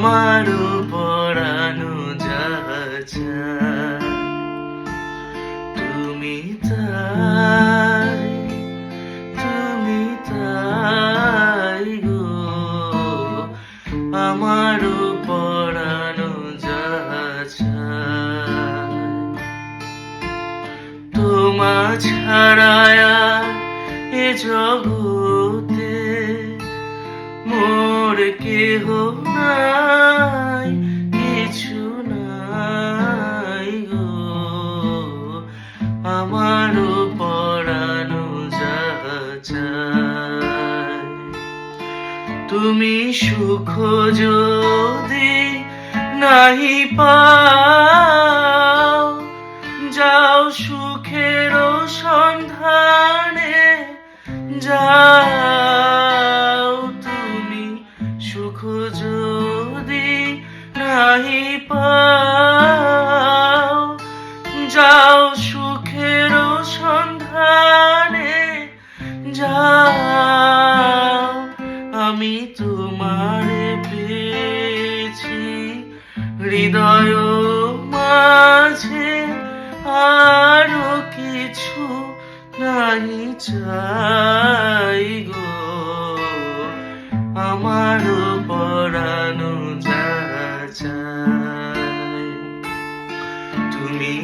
আমারও পরানো যাচ্ছে তুমি তাই গো আমারও পরানো যাচ্ছে তোমা ছাড়ায় এ জগতে মোর কেহ নাই, কিছু নাই গো আমারও পরানো যাচ্ছে তুমি সুখ যদি নাহি পাও, যাও সুখের সন্ধানে যাও তুমি সুখ যদি নাহি পাও, যাও সুখের সন্ধানে যাও আমি তোমারে পেয়েছি হৃদয় মাঝে, আরো কিছু নাহি চাই গো আমারও পরানো যাচ্ছে তুমি